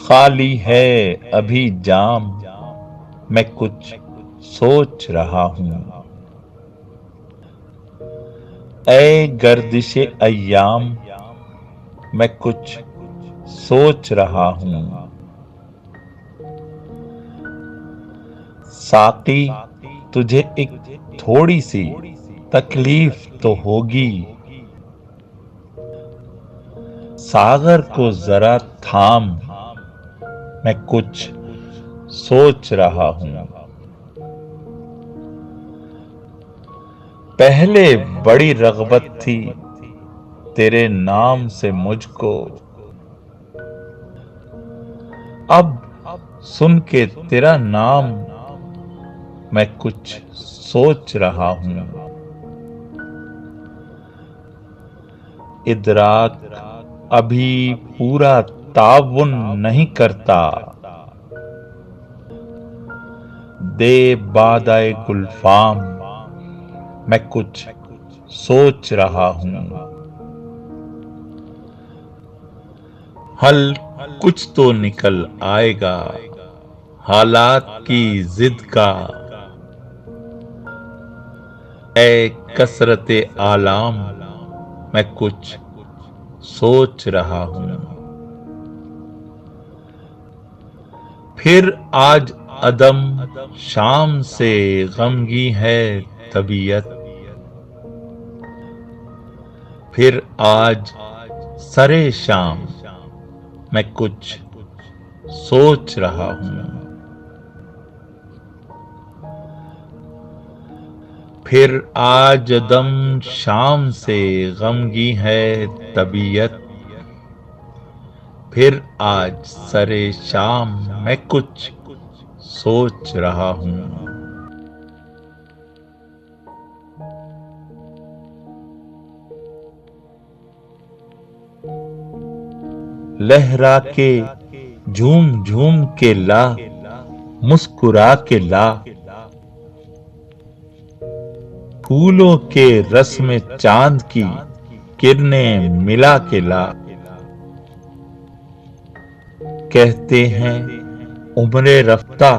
खाली है अभी जाम, मैं कुछ सोच रहा हूँ। ऐ गर्दिशे अय्याम, मैं कुछ सोच रहा हूँ। साकी, तुझे एक थोड़ी सी तकलीफ तो होगी। सागर को जरा थाम, मैं कुछ सोच रहा हूँ। पहले बड़ी रग़बत थी तेरे नाम से मुझको, अब सुन के तेरा नाम मैं कुछ सोच रहा हूँ। इदराक अभी पूरा ताउन नहीं करता, दे बादाए गुलफाम, मैं कुछ सोच रहा हूँ। हल कुछ तो निकल आएगा हालात की जिद का, ऐ कसरते आलाम, मैं कुछ सोच रहा हूँ। फिर आज अदम शाम से गमगी है तबीयत, फिर आज सरे शाम मैं कुछ सोच रहा हूँ। फिर आज दम शाम से गमगी है तबीयत, फिर आज सरे शाम मैं कुछ सोच रहा हूँ। लहरा के झूम झूम के ला, मुस्कुरा के ला, फूलों के रस में चांद की किरणें मिला के ला। कहते हैं उम्रे रफ्ता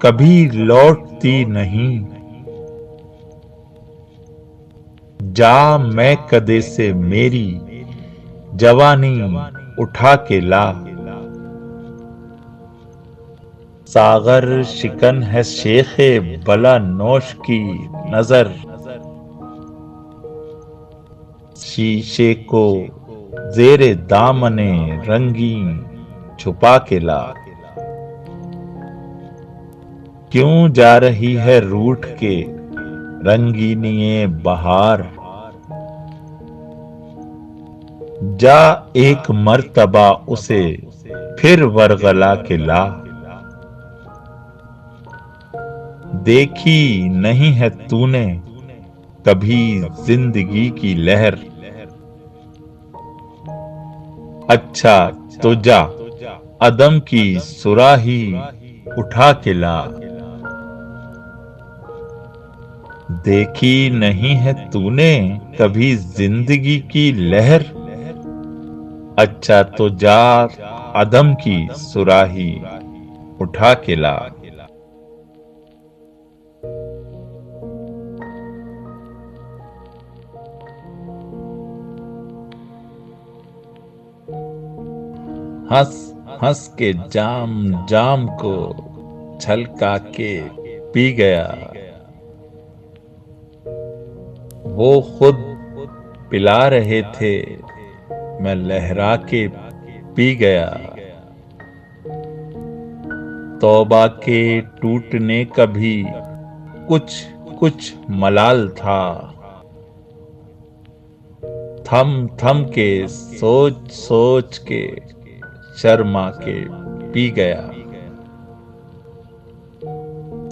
कभी लौटती नहीं, जा मैं कदे से मेरी जवानी उठा के ला। सागर शिकन है शेखे बला नोश की नजर, शीशे को जेरे दामने रंगीन छुपा के ला। क्यों जा रही है रूठ के रंगीनिये बहार, जा एक मर्तबा उसे फिर वरगला के ला। देखी नहीं है तूने कभी जिंदगी की लहर, अच्छा तो जा अदम की सुराही उठा के ला। देखी नहीं है तूने कभी जिंदगी की लहर, अच्छा तो जा अदम की सुराही उठा के ला। हंस हंस के जाम जाम को छलका के पी गया, वो खुद पिला रहे थे मैं लहरा के पी गया। तौबा के टूटने का भी कुछ कुछ मलाल था, थम थम के सोच सोच के शर्मा के पी गया।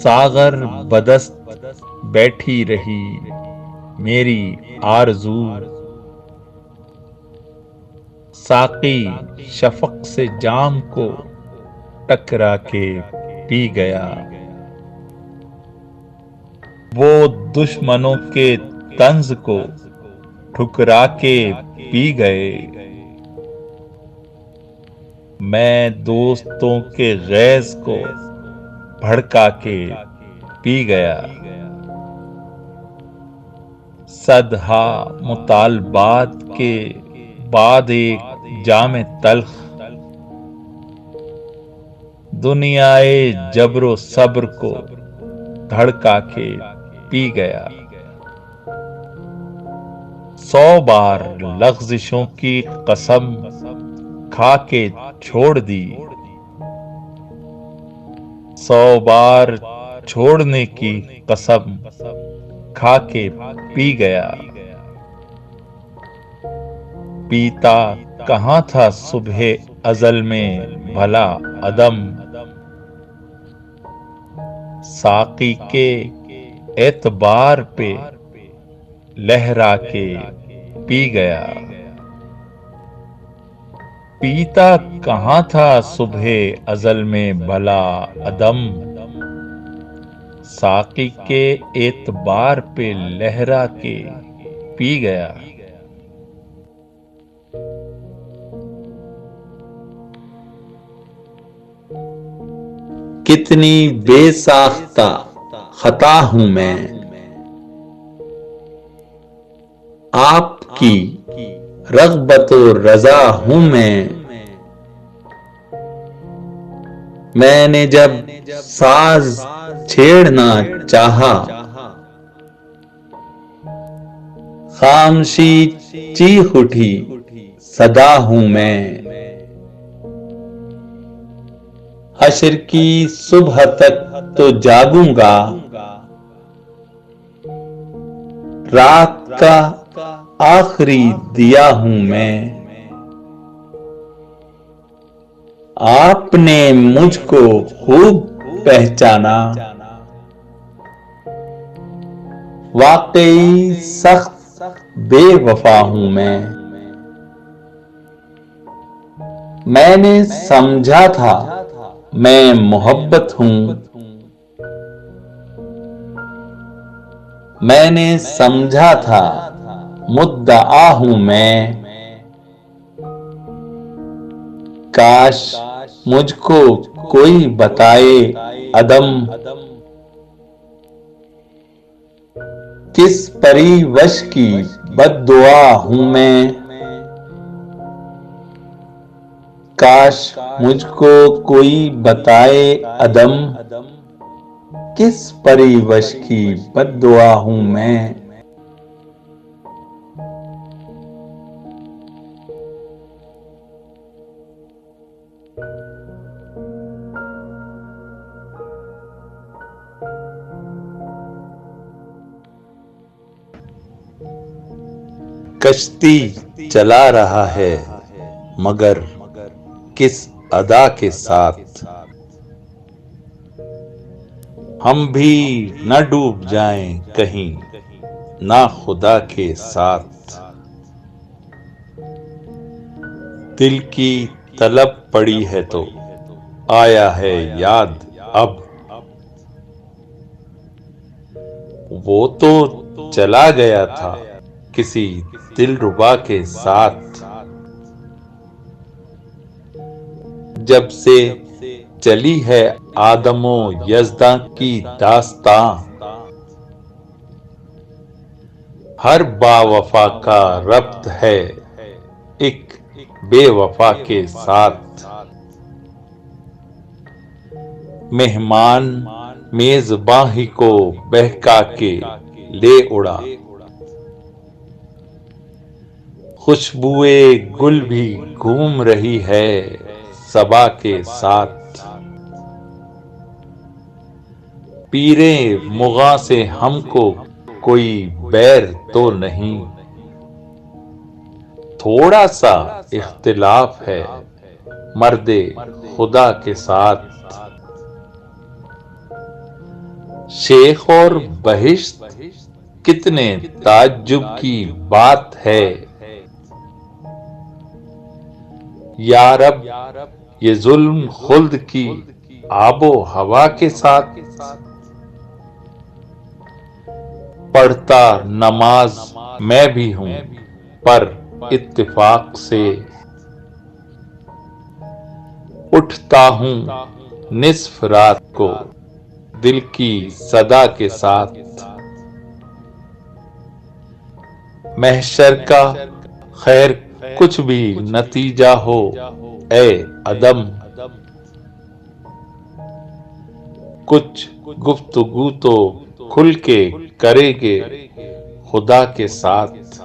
सागर बदस्त बैठी रही मेरी आरज़ू, साकी शफक से जाम को टकरा के पी गया। वो दुश्मनों के तंज को ठुकरा के पी गए, मैं दोस्तों के गैज़ को भड़का के पी गया। सदहा मुतालबात के बाद एक जाम तल्ख दुनियाए जबरो सब्र को धड़का के पी गया। 100 बार लग़्ज़िशों की कसम खा के छोड़ दी। 100 बार छोड़ने की कसम खा के पी गया। पीता कहाँ था सुबह अज़ल में भला अदम, साक़ी के एतबार पे लहरा के पी गया। पीता कहाँ था सुबह अज़ल में भला अदम, साक़ी के एतबार पे लहरा के पी गया। कितनी बेसाख्ता खता हूं मैं, आपकी रग़बत व रज़ा हूं मैंने जब साज छेड़ना चाहा, खामोशी चीख उठी सदा हूं मैं। हश्र की सुबह तक तो जागूंगा, रात का आखिरी दिया हूं मैं। आपने मुझको खूब पहचाना, वाकई सख्त बेवफा हूं मैंने समझा था मैं मोहब्बत हूं, मैंने समझा था मुद्दआ हूं मैं। काश मुझको कोई बताए अदम, किस परिवश की बद्दुआ हूं मैं। काश मुझको कोई बताए अदम, किस परिवश की बद्दुआ हूं मैं। कश्ती चला रहा है मगर किस अदा के साथ, हम भी न डूब जाएं कहीं ना खुदा के साथ। दिल की तलब पड़ी है तो आया है याद अब, वो तो चला गया था किसी दिलरुबा के साथ। जब से चली है आदमो यज़दा की दास्तां, हर बावफा का रब्त है एक बेवफा के साथ। मेहमान मेज़बां ही को बहका के ले उड़ा, खुशबुए गुल भी घूम रही है सबा के साथ। पीरे मुगा से हमको कोई बैर तो नहीं, थोड़ा सा इख्तिलाफ है मर्दे खुदा के साथ। शेख और बहिश्त कितने ताज्जुब की बात है, या रब ये जुल्म खुल्द की आबो हवा के साथ। पढ़ता नमाज मैं भी हूं पर इत्तेफाक से, उठता हूँ निस्फ रात को दिल की सदा के साथ। महशर का खैर कुछ भी नतीजा हो ए अदम, कुछ गुफ्तगू तो खुल के करेंगे खुदा के साथ।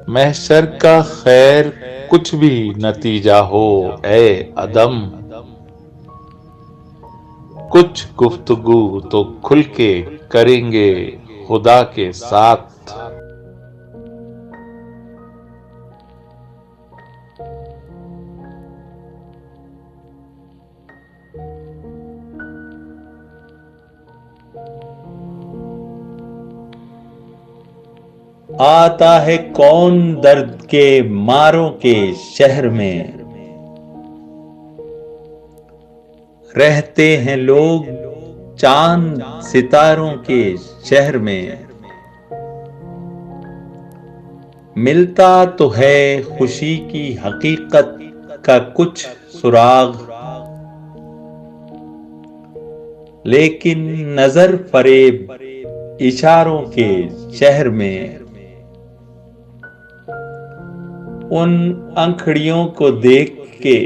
महशर का खैर कुछ भी नतीजा हो ए अदम, कुछ गुफ्तगू तो खुल के करेंगे खुदा के साथ। आता है कौन दर्द के मारों के शहर में, रहते हैं लोग चांद सितारों के शहर में। मिलता तो है खुशी की हकीकत का कुछ सुराग, लेकिन नजर फरेब इशारों के शहर में। उन अंखड़ियों को देख के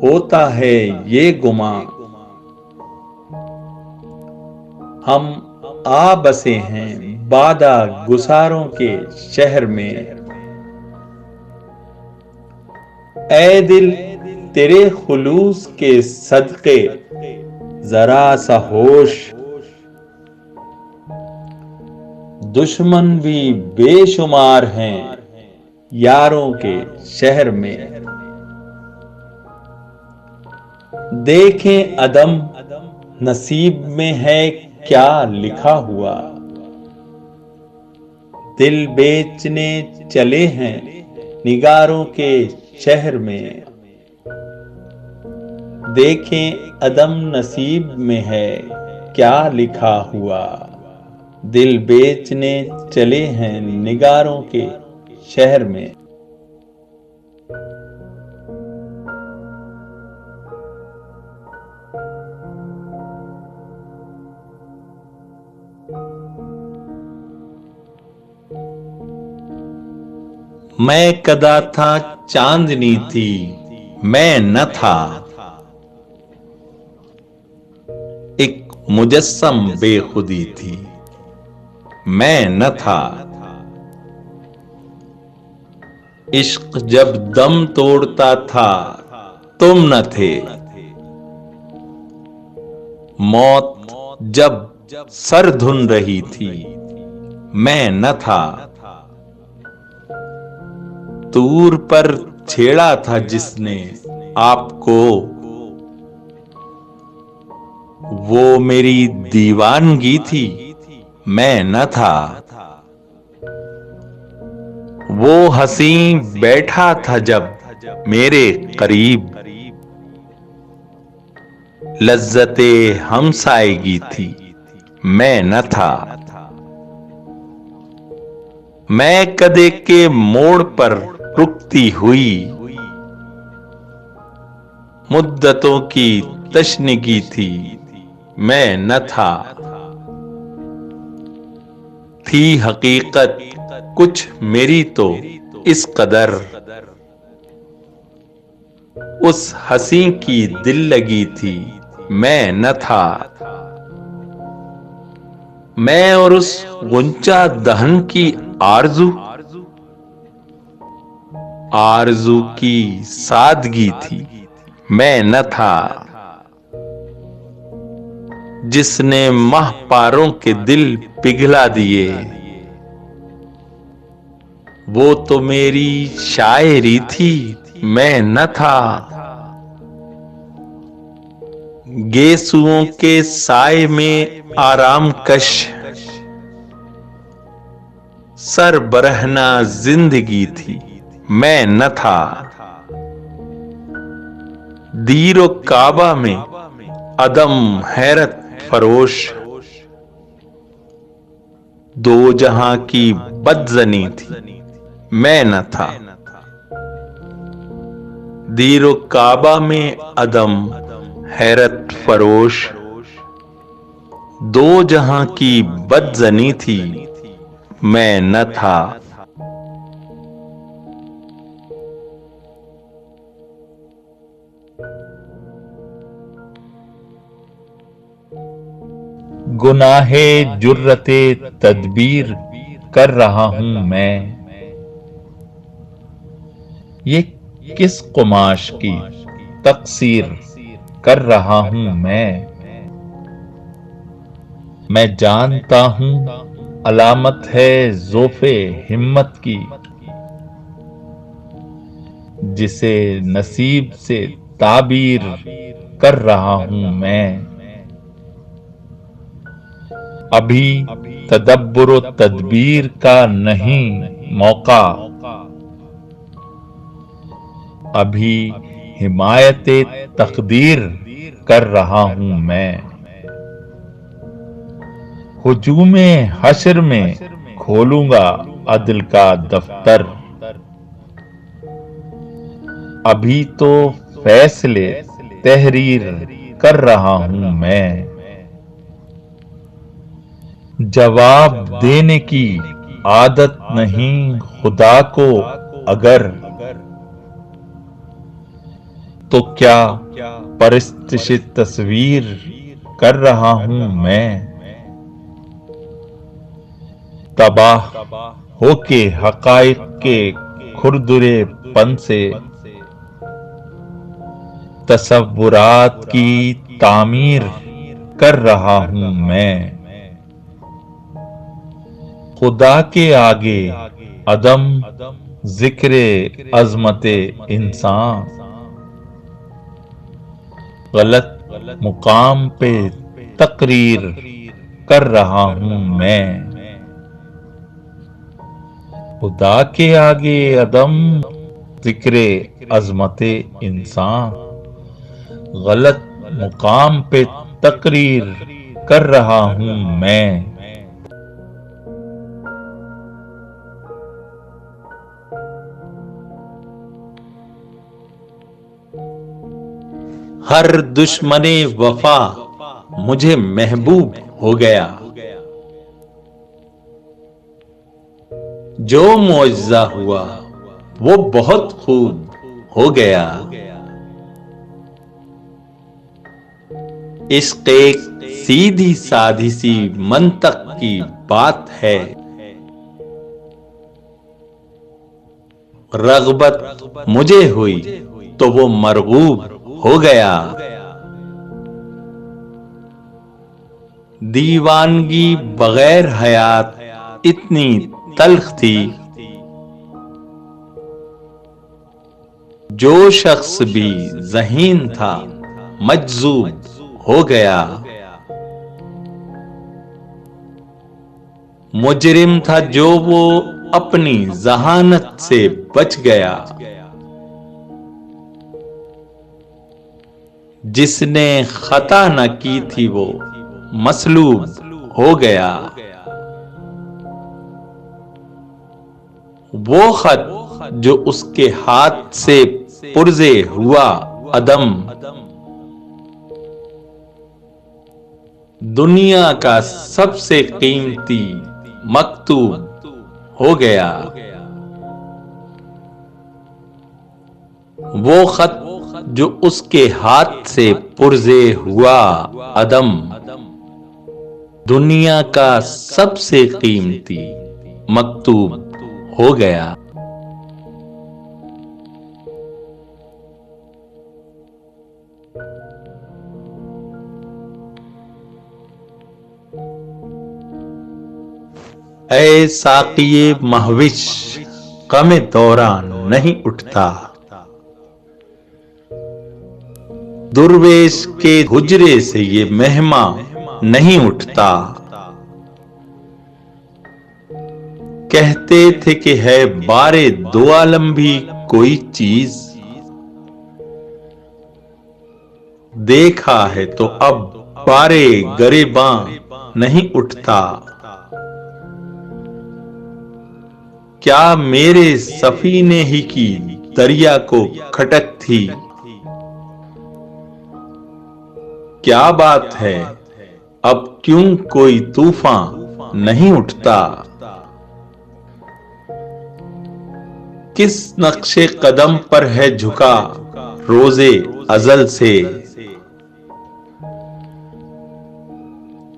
होता है ये गुमां, हम आ बसे हैं बादा गुसारों के शहर में। ऐ दिल तेरे खुलूस के सदके जरा सा होश, दुश्मन भी बेशुमार हैं यारों के शहर में। देखें अदम नसीब में है क्या लिखा हुआ, दिल बेचने चले हैं निगारों के शहर में। देखें अदम नसीब में है क्या लिखा हुआ, दिल बेचने चले हैं निगारों के शहर में। मैं कदा था चांदनी थी मैं न था, एक मुजस्सम बेखुदी थी मैं न था। इश्क जब दम तोड़ता था तुम न थे, मौत जब सर धुन रही थी मैं न था। तूर पर छेड़ा था जिसने आपको, वो मेरी दीवानगी थी मैं न था। वो हंसी बैठा था जब मेरे करीब, लज्जते हमसाएगी थी मैं न था। मैं कदे के मोड़ पर रुकती हुई, मुद्दतों की तशनगी थी मैं न था। थी हकीकत कुछ मेरी तो इस कदर, उस हंसी की दिल लगी थी मैं न था। मैं और उस गुंचा दहन की आरजू, आरजू की सादगी थी मैं न था। जिसने माह पारों के दिल पिघला दिए, वो तो मेरी शायरी थी मैं न था। गेसुओं के साए में आराम कश, सर बरहना जिंदगी थी मैं न था। दीरो काबा में अदम हैरत फरोश, दो जहां की बदजनी थी मैं न था। दीरो काबा में अदम हैरत फरोश, दो जहां की बदजनी थी मैं न था। गुनाहे जुर्रते तदबीर कर रहा हूं मैं, ये किस कुमाश की तकसीर कर रहा हूं मैं जानता हूं अलामत है ज़ोफ़े हिम्मत की, जिसे नसीब से ताबीर कर रहा हूं मैं। अभी तदब्बुर व तदबीर का नहीं मौका, अभी हिमायत तकदीर कर रहा हूं मैं। हुजूमे हश्र में खोलूंगा अदल का दफ्तर, अभी तो फैसले तहरीर कर रहा हूं मैं। जवाब देने की आदत नहीं खुदा को अगर, तो क्या परस्तिश तस्वीर कर रहा हूं मैं। तबाह होके हकाइक के खुरदुरे पन से तसव्वुरात की तामीर कर रहा हूं मैं। खुदा के आगे अदम जिक्रे अजमते इंसान, गलत मुकाम पे तकरीर कर रहा हूं मैं। खुदा के आगे अदम जिक्रे अजमते इंसान, गलत मुकाम पे तकरीर कर रहा हूं मैं। हर दुश्मने वफा मुझे महबूब हो गया, जो मुअज्जा हुआ वो बहुत खूब हो गया। इश्क एक सीधी साधी सी मंतक की बात है, रग़बत मुझे हुई तो वो मरगूब हो गया। दीवानगी बगैर हयात इतनी तल्ख थी, जो शख्स भी ज़हीन था मजज़ूब हो गया। मुजरिम था जो वो अपनी ज़हानत से बच गया, जिसने खता न की थी वो मसलूब हो गया। वो खत जो उसके हाथ से पुर्जे हुआ अदम, दुनिया का सबसे कीमती मकतूब हो गया। वो खत जो उसके हाथ से पुर्जे हुआ अदम, दुनिया का सबसे कीमती मकतूब हो गया। ऐ साक़िए महविश ग़म दौरान नहीं उठता, दुर्वेश के हुजरे से ये मेहमा नहीं उठता। कहते थे कि है बारे दो आलम भी कोई चीज, देखा है तो अब बारे गरेबां नहीं उठता। क्या मेरे सफीने ही की दरिया को खटक थी। क्या बात है, अब क्यों कोई तूफान नहीं उठता? किस नक्शे कदम पर है झुका रोजे अजल से?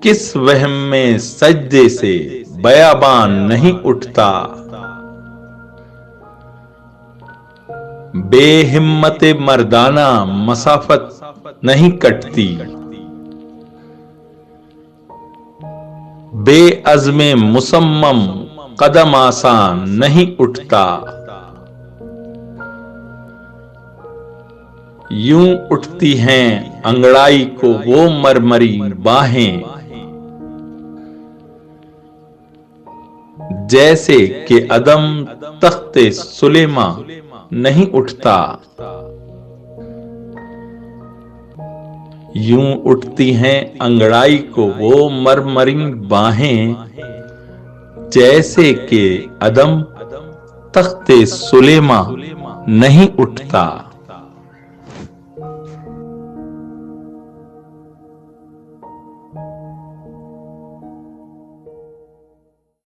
किस वहम में सजदे से बयाबान नहीं उठता? बेहिम्मते मर्दाना मसाफत नहीं कटती, बेअज़्मे मुसम्मम कदम आसान नहीं उठता। यूं उठती हैं अंगड़ाई को वो मरमरी बाहें, जैसे कि अदम तख्ते सुलेमा नहीं उठता। यूं उठती हैं अंगड़ाई को वो मरमरी बाहें, जैसे कि अदम तख्ते सुलेमा नहीं उठता।